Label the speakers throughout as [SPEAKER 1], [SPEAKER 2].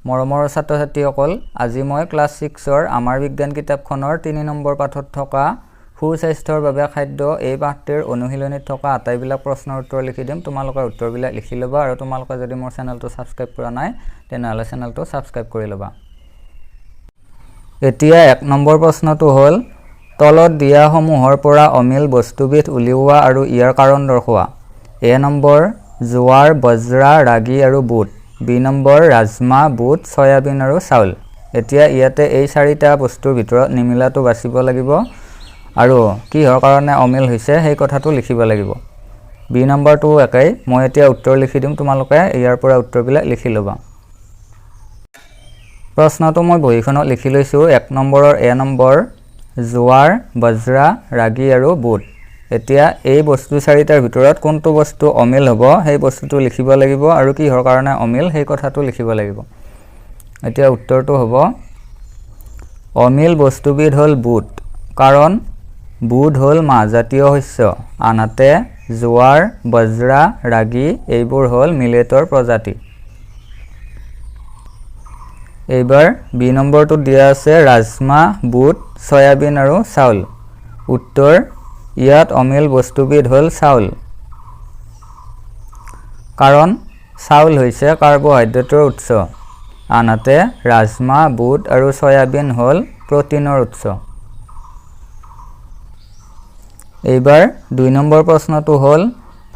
[SPEAKER 1] মৰমৰ ছাত্ৰ-ছাত্ৰীসকল আজি মই ক্লাছ 6ৰ আমাৰ বিজ্ঞান কিতাপখনৰ 3 নম্বৰ পাঠত থকা সুস্বাস্থ্যৰ বাবে খাদ্য এই পাঠটিৰ অনুশীলনীত থকা আটাইবিলাক প্ৰশ্নৰ উত্তৰ লিখি দিম তোমালোকৰ উত্তৰবিলাক লিখি লবা আৰু তোমালোকে যদি মোৰ চেনেলটো সাবস্ক্ৰাইব কৰা নাই তেনেহলে চেনেলটো সাবস্ক্ৰাইব কৰি লবা এতিয়া 1 নম্বৰ প্ৰশ্নটো হ'ল তলত দিয়া সমূহৰ পৰা অমিল বস্তুবিধ উলিওৱা আৰু ইয়াৰ কাৰণ দৰ্শোৱা এ নম্বৰ জোৱাৰ বজ্ৰা ৰাগী আৰু বুট বি নম্বৰ ৰাজমা বুট সয়াবিন আৰু চাউল এতিয়া ইয়াতে এই চাৰিটা বস্তুৰ ভিতৰত নিমিলাটো বাছিব লাগিব আৰু কিহৰ কাৰণে অমিল হৈছে সেই কথাটো লিখিব লাগিব বি নম্বৰটো একাই মই এতিয়া উত্তৰ লিখি দিম তোমালোকে ইয়াৰ পৰা উত্তৰবিলাক লিখি লবা প্ৰশ্নটো মই বহিখনত লিখি লৈছো 1 নম্বৰৰ এ নম্বৰ জোৱাৰ বজ্ৰা ৰাগী আৰু বুট এতিয়া এই বস্তু চাৰিটাৰ ভিতৰত কোনটো বস্তু অমিল হ'ব সেই বস্তুটো লিখিব লাগিব আৰু কিহৰ কাৰণে অমিল সেই কথাটো লিখিব লাগিব এতিয়া উত্তৰটো হ'ব অমিল বস্তুবিধ হ'ল বুট কাৰণ বুট হ'ল মাহজাতীয় শস্য আনহাতে জোৱাৰ বজ্ৰা ৰাগী এইবোৰ হ'ল মিলেটৰ প্ৰজাতি এইবাৰ বি নম্বৰটো দিয়া আছে ৰাজমা বুট সয়াবিন আৰু চাউল উত্তৰ ইয়াত অমিল বস্তুবিধ হ'ল চাউল কাৰণ চাউল হৈছে কাৰ্বহাইড্ৰেটৰ উৎস আনহাতে ৰাজমা বুট আৰু সয়াবিন হ'ল প্ৰটিনৰ উৎস এইবাৰ 2 নম্বৰ প্ৰশ্নটো হ'ল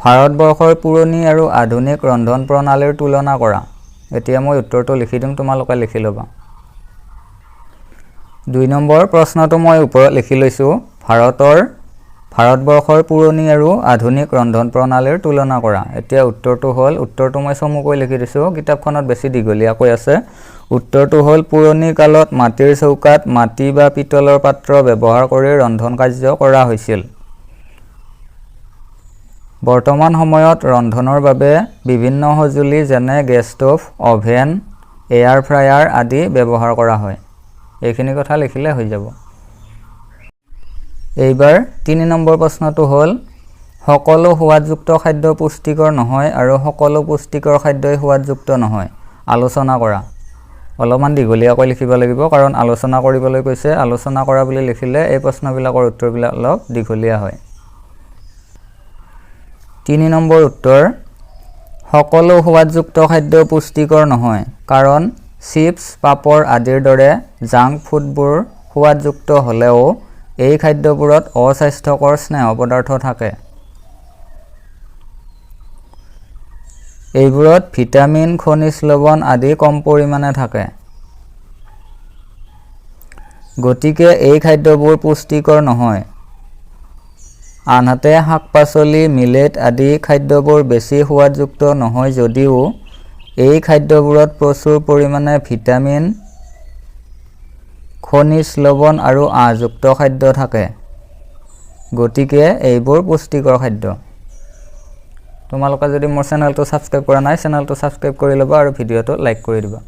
[SPEAKER 1] ভাৰতবৰ্ষৰ পুৰণি আৰু আধুনিক ৰন্ধন প্ৰণালীৰ তুলনা কৰা এতিয়া মই উত্তৰটো লিখি দিম তোমালোকে লিখি লবা 2 নম্বৰ প্ৰশ্নটো মই ওপৰত লিখি লৈছো ভাৰতবৰ্ষৰ পুৰণি আৰু আধুনিক ৰন্ধন প্ৰণালীৰ তুলনা কৰা এতিয়া উত্তৰটো হ'ল উত্তৰটো মই চমুকৈ লিখি দিছো কিতাপখনত বেছি দীঘলীয়াকৈ আছে উত্তৰটো হ'ল পুৰণি কালত মাটিৰ চৌকাত মাটি বা পিতলৰ পাত্ৰ ব্যৱহাৰ কৰি ৰন্ধন কাৰ্য কৰা হৈছিল বৰ্তমান সময়ত ৰন্ধনৰ বাবে বিভিন্ন সঁজুলি যেনে gas stove oven air fryer আদি ব্যৱহাৰ কৰা হয় এইখিনি কথা লিখিলে হৈ যাব এইবাৰ 3 নম্বৰ প্ৰশ্নটো হ'ল সকলো সোৱাদযুক্ত খাদ্য পুষ্টিকৰ নহয় আৰু সকলো পুষ্টিকৰ খাদ্যই সোৱাদযুক্ত নহয় আলোচনা কৰা অলপমান দীঘলীয়াকৈ লিখিব লাগিব কাৰণ আলোচনা কৰিবলৈ কৈছে আলোচনা কৰা বুলি লিখিলে এই প্ৰশ্নবিলাকৰ উত্তৰবিলাক অলপ দীঘলীয়া হয় 3 নম্বৰ উত্তৰ সকলো সোৱাদযুক্ত খাদ্য পুষ্টিকৰ নহয় কাৰণ চিপছ পাপৰ আদিৰ দৰে জাংক ফুডবোৰ সোৱাদযুক্ত হ'লেও এই খাদ্যবোৰত অস্বাস্থ্যকৰ স্নেহ পদাৰ্থ থাকে এইবোৰত ভিটামিন খনিজ লৱণ আদি কম পৰিমাণে থাকে গতিকে এই খাদ্যবোৰ পুষ্টিকৰ নহয় আনহাতে শাক-পাচলি মিলেট আদি খাদ্যবোৰ বেছি সোৱাদযুক্ত নহয় যদিও এই খাদ্যবোৰত প্ৰচুৰ পৰিমাণে ভিটামিন খনিজ লৱণ আৰু আহযুক্ত খাদ্য থাকে গতিকে এইবোৰ পুষ্টিকৰ খাদ্য তোমালোকে যদি মোৰ চেনেলটো সাবস্ক্ৰাইব কৰা নাই চেনেলটো সাবস্ক্ৰাইব কৰি লবা আৰু ভিডিঅটো লাইক কৰি দিবা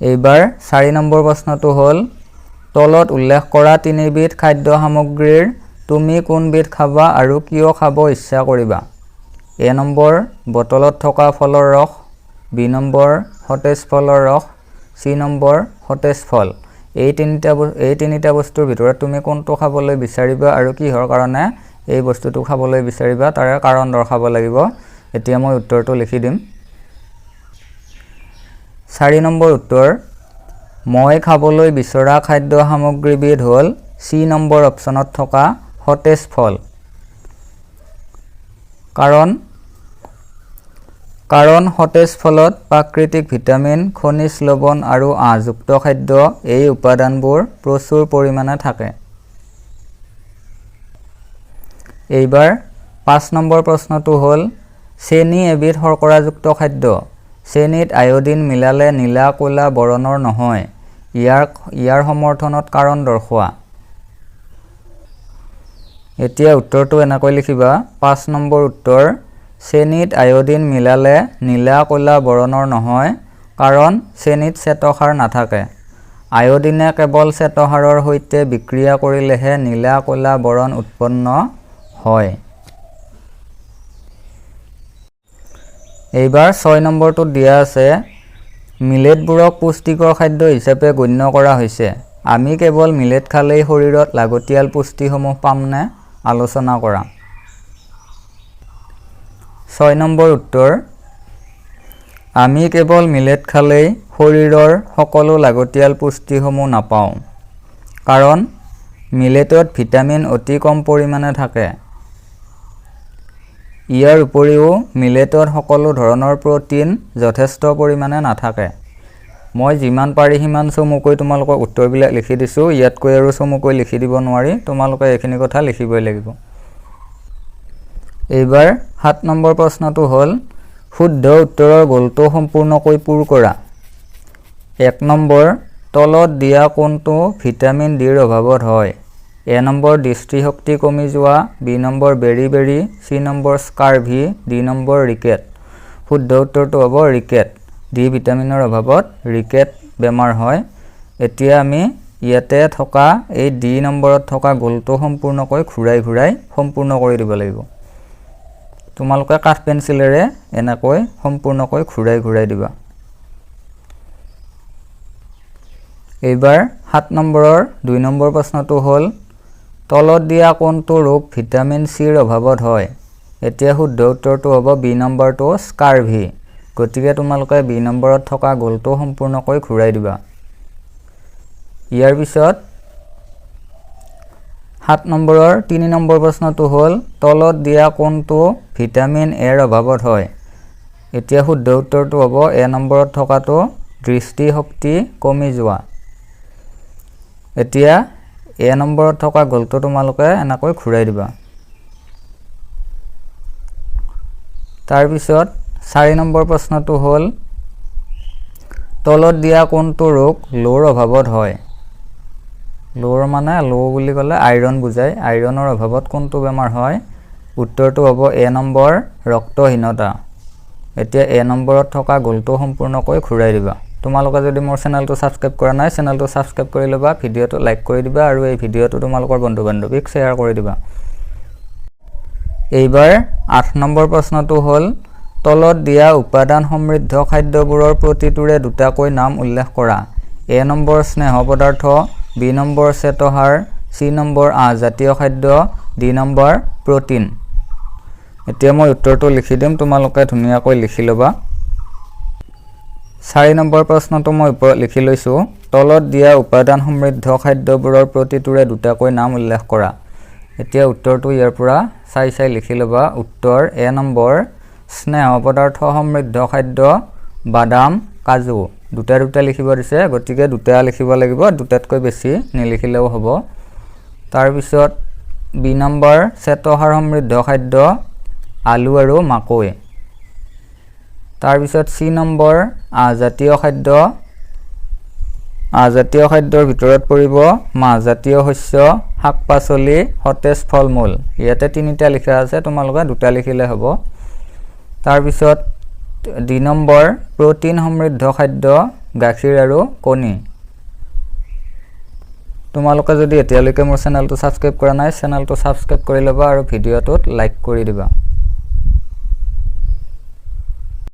[SPEAKER 1] এইবাৰ 4 নম্বৰ প্ৰশ্নটো হ'ল তলত উল্লেখ কৰা তিনিবিধ খাদ্য সামগ্ৰীৰ তুমি কোনবিধ খাবা আৰু কিয় খাব ইচ্ছা কৰিবা এ নম্বৰ বটলত থকা ফলৰ ৰস বি নম্বৰ সতেজ ফলৰ ৰস সি নম্বৰ সতেজ ফল এই তিনিটা বস্তুৰ ভিতৰত তুমি কোনটো খাবলৈ বিচাৰিবা আৰু কিহৰ কাৰণে এই বস্তুটো খাবলৈ বিচাৰিবা তাৰ কাৰণ দৰ্শাব লাগিব এতিয়া মই উত্তৰটো লিখি দিম 4 নম্বৰ উত্তৰ মই খাবলৈ বিচৰা খাদ্য সামগ্ৰীবিধ হ'ল সি নম্বৰ অপচনত থকা সতেজ ফল কাৰণ সতেজ ফলত প্ৰাকৃতিক ভিটামিন খনিজ লৱণ আৰু আহযুক্ত খাদ্য এই উপাদানবোৰ প্ৰচুৰ পৰিমাণে থাকে এইবাৰ 5 নম্বৰ প্ৰশ্নটো হ'ল চেনি এবিধ শৰ্কৰাযুক্ত খাদ্য চেনিত আয়োডিন মিলালে নীলা ক'লা বৰণৰ নহয় ইয়াৰ সমৰ্থনত কাৰণ দৰ্শোৱা এতিয়া উত্তৰটো এনেকৈ লিখিবা 5 নম্বৰ উত্তৰ চেনিত আয়োডিন মিলালে নীলা ক'লা বৰণৰ নহয় কাৰণ চেনিত শ্বেতসাৰ নাথাকে আয়োডিনে কেৱল শ্বেতসাৰৰ সৈতে বিক্ৰিয়া কৰিলেহে নীলা ক'লা বৰণ উৎপন্ন হয় এইবাৰ 6 নম্বৰটো দিয়া আছে মিলেটবোৰক পুষ্টিকৰ খাদ্য হিচাপে গণ্য কৰা হৈছে। আমি কেৱল মিলেট খালেই শৰীৰত লাগতিয়াল পুষ্টিসমূহ পামনে? আলোচনা কৰা। 6 নম্বৰ উত্তৰ, আমি কেৱল মিলেট খালেই শৰীৰৰ সকলো লাগতিয়াল পুষ্টিসমূহ নাপাওঁ। কাৰণ মিলেটত ভিটামিন অতি কম পৰিমাণে থাকে। ইয়াৰ উপৰিও মিলেটত সকলো ধৰণৰ প্ৰ'টিন যথেষ্ট পৰিমাণে নাথাকে। মই যিমান পাৰি সিমান চমুকৈ তোমালোকক উত্তৰবিলাক লিখি দিছোঁ। ইয়াতকৈ আৰু চমুকৈ লিখি দিব নোৱাৰি, তোমালোকে এইখিনি কথা লিখিবই লাগিব। এইবাৰ 7 নম্বৰ প্ৰশ্নটো হ'ল শুদ্ধ উত্তৰৰ গ'লটো সম্পূৰ্ণকৈ পূৰ কৰা। 1 নম্বৰ, তলত দিয়া কোনটো ভিটামিন ডিৰ অভাৱত হয়? এ নম্বৰ দৃষ্টিশক্তি কমি যোৱা, বি নম্বৰ বেৰি, C number scurvy, D number rickets. শুদ্ধ উত্তৰটো হ'ব ৰিকেট। ডি ভিটামিনৰ অভাৱত ৰিকেট বেমাৰ হয়। এতিয়া আমি ইয়াতে থকা এই ডি নম্বৰত থকা গ'লটো সম্পূৰ্ণকৈ ঘূৰাই সম্পূৰ্ণ কৰি দিব লাগিব। তোমালোকে কাঠ পেঞ্চিলেৰে এনেকৈ সম্পূৰ্ণকৈ ঘূৰাই দিবা। এইবাৰ 7 নম্বৰৰ 2 নম্বৰ প্ৰশ্নটো হ'ল তলত দিয়া কোনটো ৰোগ ভিটামিন চিৰ অভাৱত হয়? এতিয়া শুদ্ধ উত্তৰটো হ'ব বি নম্বৰটো স্কাৰ্ভি। গতিকে তোমালোকে বি নম্বৰত থকা গ'লটো সম্পূৰ্ণকৈ ঘূৰাই দিবা। ইয়াৰ পিছত 7 নম্বৰৰ 3 নম্বৰ প্ৰশ্নটো হ'ল তলত দিয়া কোনটো ভিটামিন এৰ অভাৱত হয়? এতিয়া শুদ্ধ উত্তৰটো হ'ব এ নম্বৰত থকাটো দৃষ্টিশক্তি কমি যোৱা। এতিয়া এ নম্বৰত থকা গ'লটো তোমালোকে এনেকৈ ঘূৰাই দিবা। তাৰপিছত 4 নম্বৰ প্ৰশ্নটো হ'ল তলত দিয়া কোনটো ৰোগ ল'ৰ অভাৱত হয়? ল'ৰ মানে ল' বুলি ক'লে আইৰণ বুজায়। আইৰণৰ অভাৱত কোনটো বেমাৰ হয়? উত্তৰটো হ'ব এ নম্বৰ ৰক্তহীনতা। এতিয়া এ নম্বৰত থকা গ'লটো সম্পূৰ্ণকৈ ঘূৰাই দিবা। তোমালোকে যদি মোৰ চেনেলটো ছাবস্ক্ৰাইব কৰা নাই, চেনেলটো ছাবস্ক্ৰাইব কৰি ল'বা, ভিডিঅ'টো লাইক কৰি দিবা আৰু এই ভিডিঅ'টো তোমালোকৰ বন্ধু বান্ধৱীক শ্বেয়াৰ কৰি দিবা। এইবাৰ 8 নম্বৰ প্ৰশ্নটো হ'ল তলত দিয়া উপাদান সমৃদ্ধ খাদ্যবোৰৰ প্ৰতিটোৰে দুটাকৈ নাম উল্লেখ কৰা। এ নম্বৰ স্নেহ পদাৰ্থ, বি নম্বৰ শ্বেতসাৰ, চি নম্বৰ আহজাতীয় খাদ্য, ডি নম্বৰ প্ৰ'টিন। এতিয়া মই উত্তৰটো লিখি দিম, তোমালোকে ধুনীয়াকৈ লিখি ল'বা। 4 নম্বৰ প্ৰশ্নটো মই ওপৰত লিখি লৈছোঁ। তলত দিয়া উপাদান সমৃদ্ধ খাদ্যবোৰৰ প্ৰতিটোৰে দুটাকৈ নাম উল্লেখ কৰা। এতিয়া উত্তৰটো ইয়াৰ পৰা চাই লিখি ল'বা। উত্তৰ এ নম্বৰ স্নেহ পদাৰ্থ সমৃদ্ধ খাদ্য বাদাম, কাজু। দুটা লিখিব দিছে, গতিকে দুটা লিখিব লাগিব, দুটাতকৈ বেছি নিলিখিলেও হ'ব। তাৰপিছত বি নম্বৰ শ্বেতসাৰ সমৃদ্ধ খাদ্য আলু আৰু মাকৈ। তাৰপিছত চি নম্বৰ আহজাতীয় খাদ্য। আহজাতীয় খাদ্যৰ ভিতৰত পৰিব মাহজাতীয় শস্য, শাক পাচলি, সতেজ ফল মূল। ইয়াতে 3টা লিখা আছে, তোমালোকে 2টা লিখিলে হ'ব। তাৰপিছত ডি নম্বৰ প্ৰ'টিন সমৃদ্ধ খাদ্য গাখীৰ আৰু কণী। তোমালোকে যদি এতিয়ালৈকে মোৰ চেনেলটো ছাবস্ক্ৰাইব কৰা নাই, চেনেলটো ছাবস্ক্ৰাইব কৰি ল'বা আৰু ভিডিঅ'টোত লাইক কৰি দিবা।